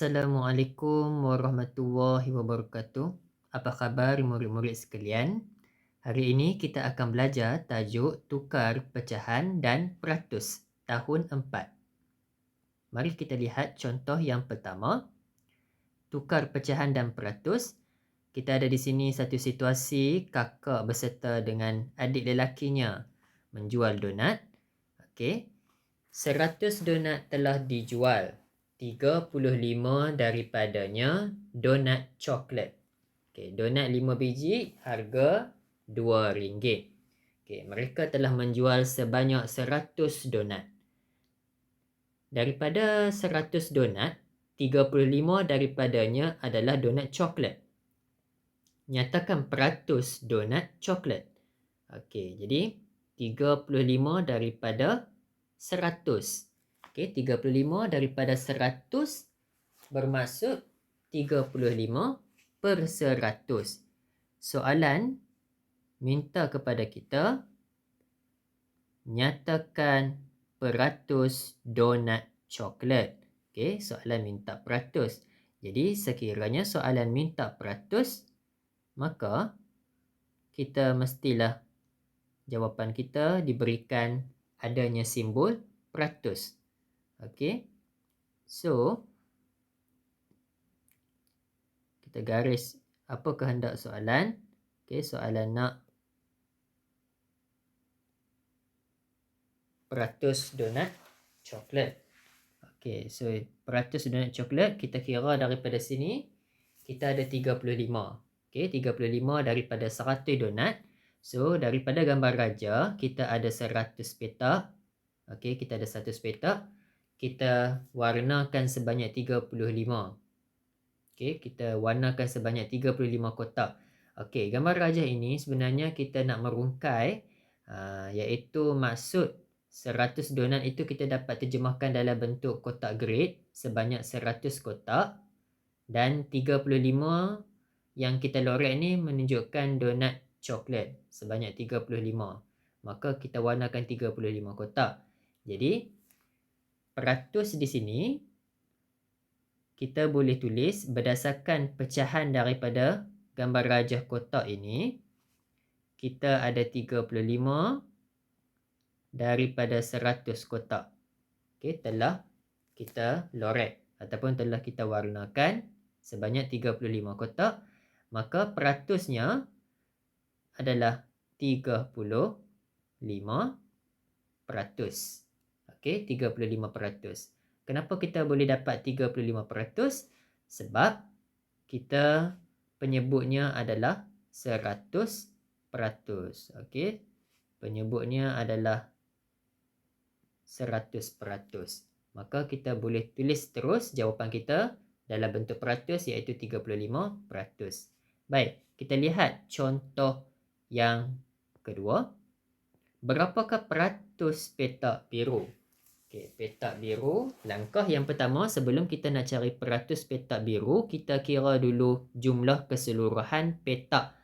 Assalamualaikum warahmatullahi wabarakatuh. Apa khabar murid-murid sekalian? Hari ini kita akan belajar tajuk tukar pecahan dan peratus tahun 4. Mari kita lihat contoh yang pertama. Tukar pecahan dan peratus. Kita ada di sini satu situasi kakak berserta dengan adik lelakinya menjual donat. Okey. 100 donat telah dijual. 35 daripadanya donat coklat. Okey, donat 5 biji harga RM2. Okey, mereka telah menjual sebanyak 100 donat. Daripada 100 donat, 35 daripadanya adalah donat coklat. Nyatakan peratus donat coklat. Okey, jadi 35 daripada 100. Okey, 35 daripada 100 bermaksud 35/100. Soalan minta kepada kita nyatakan peratus donat coklat. Okey, soalan minta peratus. Jadi sekiranya soalan minta peratus, maka kita mestilah jawapan kita diberikan adanya simbol peratus. Okey. So, kita garis apa kehendak soalan. Okey, soalan nak peratus donat coklat. Okey, so peratus donat coklat kita kira daripada sini kita ada 35. Okey, 35 daripada 100 donat. So, daripada gambar raja kita ada 100 petak. Okey, kita ada 100 petak. Kita warnakan sebanyak 35. Okey, kita warnakan sebanyak 35 kotak. Okey, gambar raja ini sebenarnya kita nak merungkai iaitu maksud 100 donat itu kita dapat terjemahkan dalam bentuk kotak grade sebanyak 100 kotak dan 35 yang kita lorek ni menunjukkan donat coklat sebanyak 35. Maka kita warnakan 35 kotak. Jadi peratus di sini kita boleh tulis berdasarkan pecahan daripada gambar rajah kotak ini. Kita ada 35 daripada 100 kotak. Okey, telah kita lorek ataupun telah kita warnakan sebanyak 35 kotak. Maka peratusnya adalah 35%. Okey, 35%. Kenapa kita boleh dapat 35%? Sebab kita penyebutnya adalah 100%. Okey. Penyebutnya adalah 100%. Maka kita boleh tulis terus jawapan kita dalam bentuk peratus iaitu 35%. Baik, kita lihat contoh yang kedua. Berapakah peratus petak biru? Okey, petak biru. Langkah yang pertama sebelum kita nak cari peratus petak biru, kita kira dulu jumlah keseluruhan petak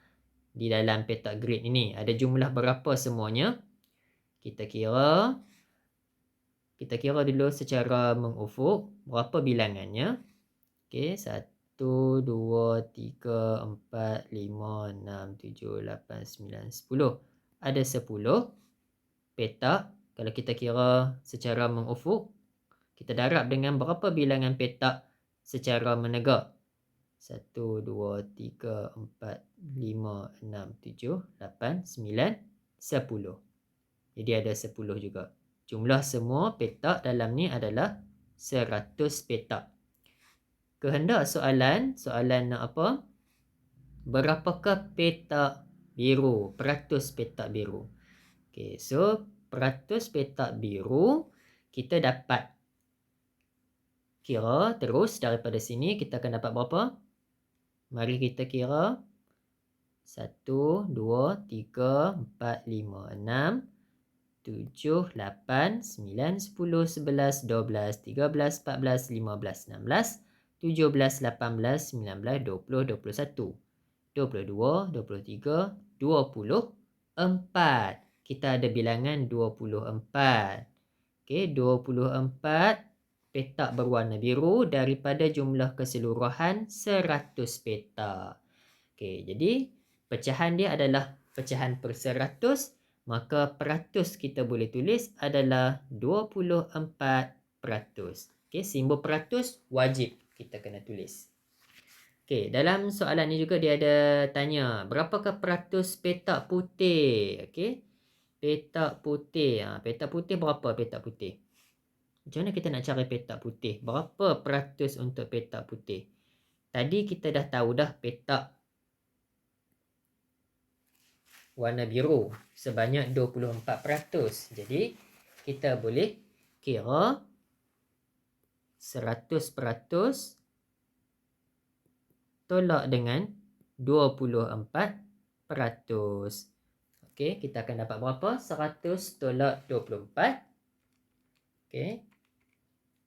di dalam petak grid ini. Ada jumlah berapa semuanya? Kita kira dulu secara mengufuk berapa bilangannya. Okey, 1, 2, 3, 4, 5, 6, 7, 8, 9, 10. Ada 10 petak. Kalau kita kira secara mengufuk, kita darab dengan berapa bilangan petak secara menegak? 1, 2, 3, 4, 5, 6, 7, 8, 9, 10. Jadi ada 10 juga. Jumlah semua petak dalam ni adalah 100 petak. Kehendak soalan nak apa? Berapakah petak biru? Peratus petak biru. Okey, so peratus petak biru kita dapat kira terus daripada sini kita akan dapat berapa? Mari kita kira. 1, 2, 3, 4, 5, 6, 7, 8, 9, 10, 11, 12, 13, 14, 15, 16, 17, 18, 19, 20, 21, 22, 23, 24. Kita ada bilangan 24. Okey, 24 petak berwarna biru daripada jumlah keseluruhan 100 petak. Okey, jadi pecahan dia adalah pecahan per 100, maka peratus kita boleh tulis adalah 24%. Okey, simbol peratus wajib kita kena tulis. Okey, dalam soalan ni juga dia ada tanya, berapakah peratus petak putih? Okey. Petak putih. Petak putih berapa petak putih? Macam mana kita nak cari petak putih? Berapa peratus untuk petak putih? Tadi kita dah tahu dah petak warna biru sebanyak 24%. Jadi kita boleh kira 100% tolak dengan 24%. Okey, kita akan dapat berapa? 100 tolak 24. Okey.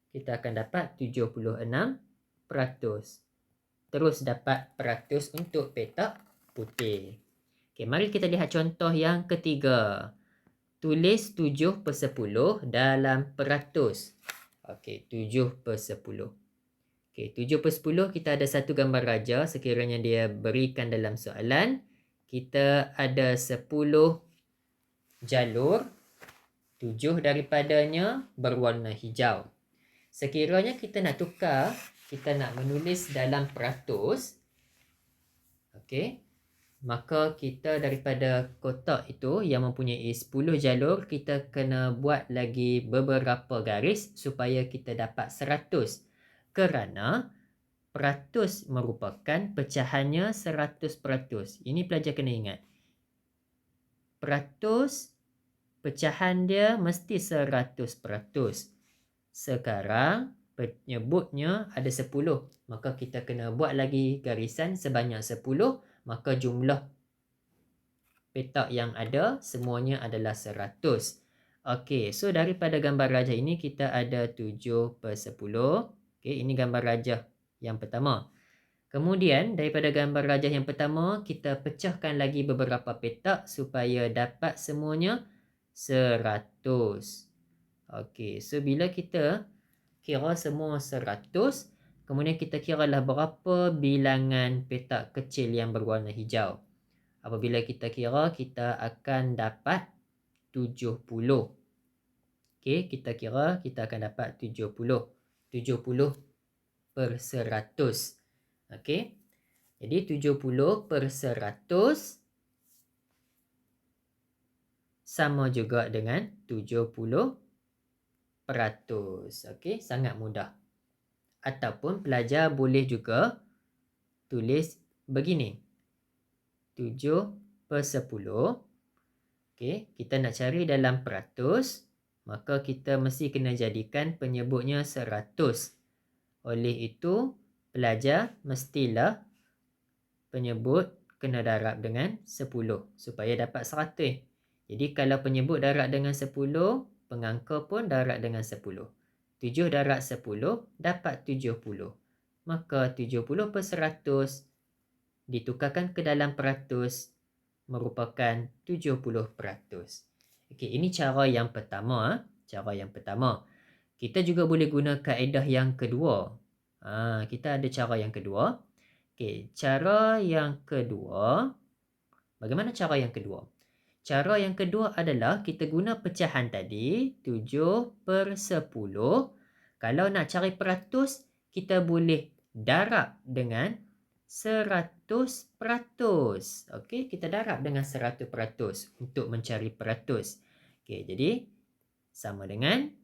Kita akan dapat 76%. Terus dapat peratus untuk petak putih. Okey, mari kita lihat contoh yang ketiga. Tulis 7/10 dalam peratus. Okey, 7/10. Okey, 7/10 kita ada satu gambar raja sekiranya dia berikan dalam soalan. Kita ada 10 jalur, 7 daripadanya berwarna hijau. Sekiranya kita nak tukar, kita nak menulis dalam peratus, okey, maka kita daripada kotak itu yang mempunyai 10 jalur, kita kena buat lagi beberapa garis supaya kita dapat 100. Kerana peratus merupakan pecahannya 100%. Ini pelajar kena ingat. Peratus pecahan dia mesti 100%. Sekarang penyebutnya ada 10. Maka kita kena buat lagi garisan sebanyak 10. Maka jumlah petak yang ada semuanya adalah 100. Okey, so daripada gambar raja ini kita ada 7/10. Okey, ini gambar raja yang pertama. Kemudian daripada gambar raja yang pertama, kita pecahkan lagi beberapa petak supaya dapat semuanya 100. Okey, so bila kita kira semua 100, kemudian kita kiralah berapa bilangan petak kecil yang berwarna hijau. Apabila kita kira, kita akan dapat 70. Okey, kita kira kita akan dapat 70. 70/100. Okey. Jadi 70/100 sama juga dengan 70%. Okey, sangat mudah. Ataupun pelajar boleh juga tulis begini. 7/10. Okey, kita nak cari dalam peratus, maka kita mesti kena jadikan penyebutnya 100. Oleh itu, pelajar mestilah penyebut kena darab dengan 10 supaya dapat 100. Jadi kalau penyebut darab dengan 10, pengangka pun darab dengan 10. 7 darab 10 dapat 70. Maka 70/100 ditukarkan ke dalam peratus merupakan 70%. Okey, ini cara yang pertama. Cara yang pertama. Kita juga boleh guna kaedah yang kedua. Kita ada cara yang kedua. Okey, cara yang kedua. Bagaimana cara yang kedua? Cara yang kedua adalah kita guna pecahan tadi, 7/10. Kalau nak cari peratus, kita boleh darab dengan 100%. Okey, kita darab dengan 100% untuk mencari peratus. Okey, jadi sama dengan,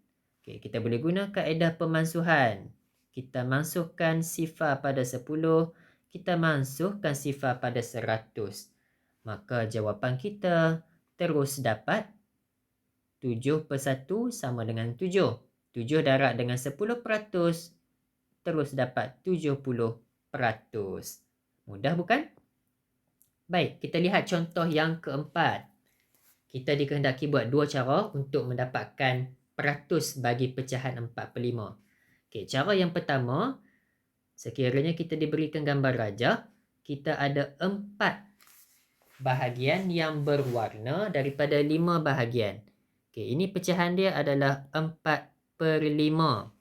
kita boleh guna kaedah pemansuhan. Kita mansuhkan sifar pada 10, kita mansuhkan sifar pada 100. Maka jawapan kita terus dapat 7/1 sama dengan 7. 7 darab dengan 10%, terus dapat 70%. Mudah bukan? Baik, kita lihat contoh yang keempat. Kita dikehendaki buat dua cara untuk mendapatkan peratus bagi pecahan 45. Okey, cara yang pertama, sekiranya kita diberikan gambar raja, kita ada 4 bahagian yang berwarna daripada 5 bahagian. Okey, ini pecahan dia adalah 4/5.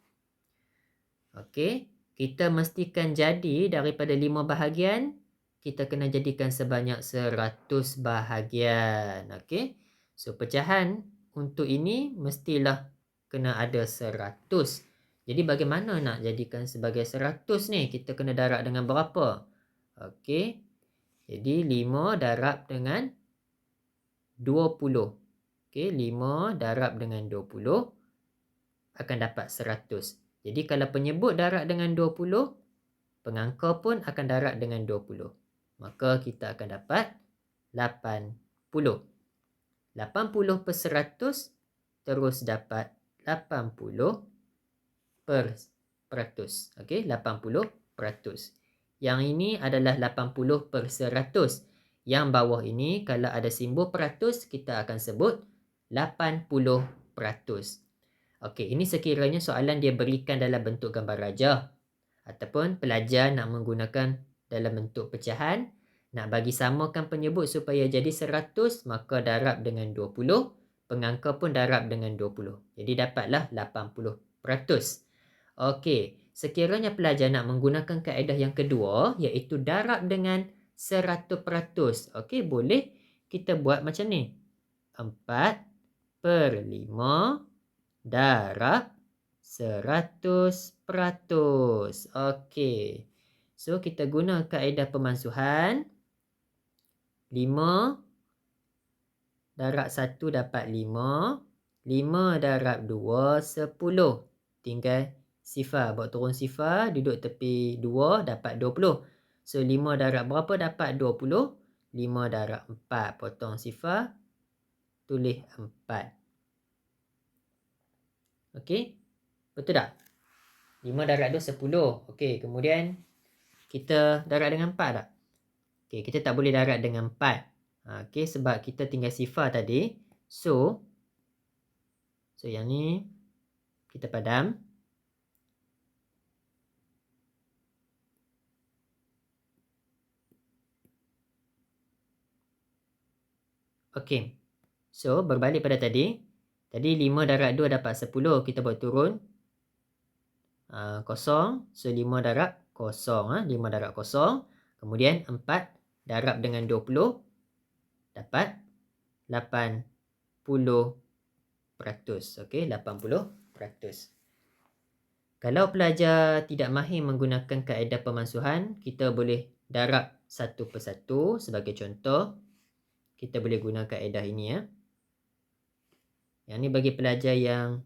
Okey, kita mestikan jadi daripada 5 bahagian, kita kena jadikan sebanyak 100 bahagian. Okey. So pecahan untuk ini mestilah kena ada 100. Jadi bagaimana nak jadikan sebagai 100 ni? Kita kena darab dengan berapa? Okey. Jadi 5 darab dengan 20. Okey, 5 darab dengan 20 akan dapat 100. Jadi kalau penyebut darab dengan 20, pengangka pun akan darab dengan 20. Maka kita akan dapat 80. 80 per 100 terus dapat 80 per 100. Okey, 80%. Yang ini adalah 80 per 100. Yang bawah ini kalau ada simbol peratus, kita akan sebut 80%. Okey, ini sekiranya soalan dia berikan dalam bentuk gambar rajah. Ataupun pelajar nak menggunakan dalam bentuk pecahan. Nak bagi samakan penyebut supaya jadi 100, maka darab dengan 20. Pengangka pun darab dengan 20. Jadi dapatlah 80%. Okey, sekiranya pelajar nak menggunakan kaedah yang kedua, iaitu darab dengan 100%. Okey, boleh kita buat macam ni. 4/5 darab 100%. Okey. So, kita guna kaedah pemansuhan. 5 darab 1 dapat 5. 5 darab 2, 10. Tinggal sifar. Bawa turun sifar. Duduk tepi 2 dapat 20. So, 5 darab berapa dapat 20? 5 darab 4. Potong sifar. Tulis 4. Okey. Betul tak? 5 darab 2, 10. Okey, kemudian kita darab dengan 4 tak? Okey, kita tak boleh darab dengan 4. Okey, sebab kita tinggal sifar tadi. So yang ni kita padam. Okey. So, berbalik pada tadi. Tadi 5 darab 2 dapat 10. Kita buat turun. Kosong. So, 5 darab kosong. 5 darab kosong. Kemudian 4 darab dengan 20. Dapat 80%. Okey, 80%. Kalau pelajar tidak mahir menggunakan kaedah pemansuhan, kita boleh darab satu persatu. Sebagai contoh, kita boleh guna kaedah ini ya. Yang ni bagi pelajar yang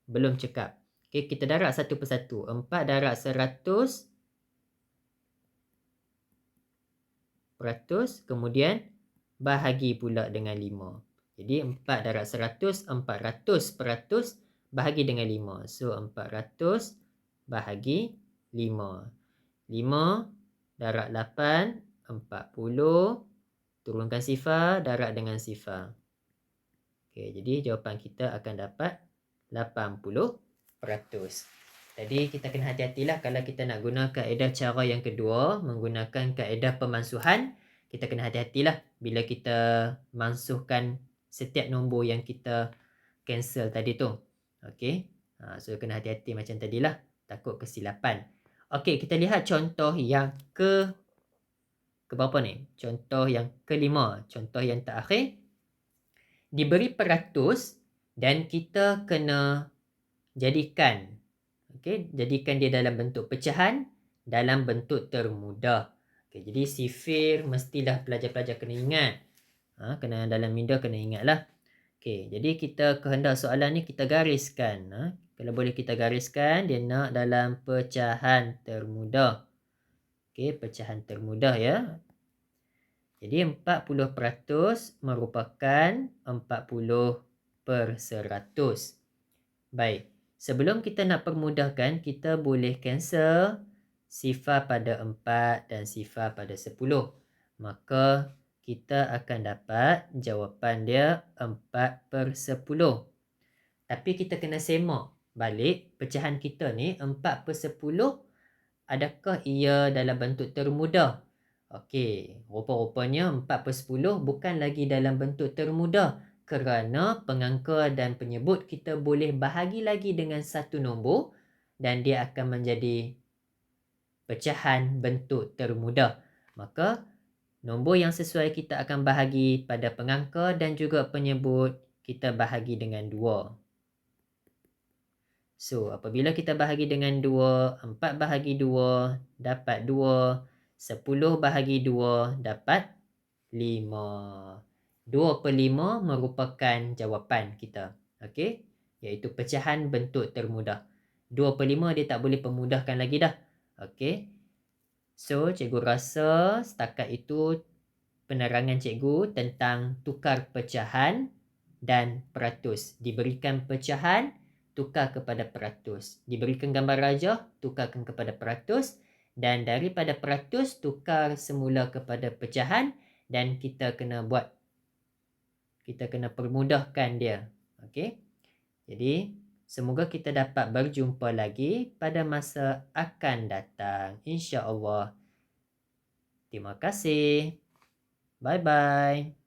belum cekap. Okey, kita darab satu persatu. 4 darab 100%. Kemudian bahagi pula dengan 5. Jadi 4 darab 100, 400% bahagi dengan 5. So 400 bahagi 5. 5 darab 8, 40. Turunkan sifar, darab dengan sifar. Okey, jadi jawapan kita akan dapat 80%. Jadi kita kena hati-hatilah kalau kita nak guna kaedah cara yang kedua, menggunakan kaedah pemansuhan. Kita kena hati-hatilah bila kita mansuhkan setiap nombor yang kita cancel tadi tu. Okey. So kena hati-hati macam tadilah, takut kesilapan. Okey, kita lihat contoh yang ke berapa ni? Contoh yang kelima, contoh yang terakhir. Diberi peratus dan kita kena jadikan, jadikan dia dalam bentuk pecahan, dalam bentuk termudah. Jadi sifir mestilah pelajar-pelajar kena ingat. Kena dalam minda kena ingatlah. Jadi kita kehendak soalan ni kita gariskan. Kalau boleh kita gariskan, dia nak dalam pecahan termudah. Pecahan termudah ya. Jadi 40% merupakan 40/100. Baik. Sebelum kita nak permudahkan, kita boleh cancel sifar pada 4 dan sifar pada 10. Maka kita akan dapat jawapan dia 4/10. Tapi kita kena semak balik pecahan kita ni 4/10. Adakah ia dalam bentuk termudah? Okey, rupa-rupanya 4/10 bukan lagi dalam bentuk termudah kerana pengangka dan penyebut kita boleh bahagi lagi dengan satu nombor dan dia akan menjadi pecahan bentuk termudah. Maka nombor yang sesuai kita akan bahagi pada pengangka dan juga penyebut, kita bahagi dengan 2. So, apabila kita bahagi dengan 2, 4 bahagi 2 dapat 2, 10 bahagi 2 dapat 5. 2/5 merupakan jawapan kita. Okey? Iaitu pecahan bentuk termudah. 2/5 dia tak boleh pemudahkan lagi dah. Okey? So, cikgu rasa setakat itu penerangan cikgu tentang tukar pecahan dan peratus. Diberikan pecahan, tukar kepada peratus. Diberikan gambar rajah, tukarkan kepada peratus. Dan daripada peratus, tukar semula kepada pecahan. Dan kita kena permudahkan dia. Okey? Jadi, semoga kita dapat berjumpa lagi pada masa akan datang. InsyaAllah. Terima kasih. Bye-bye.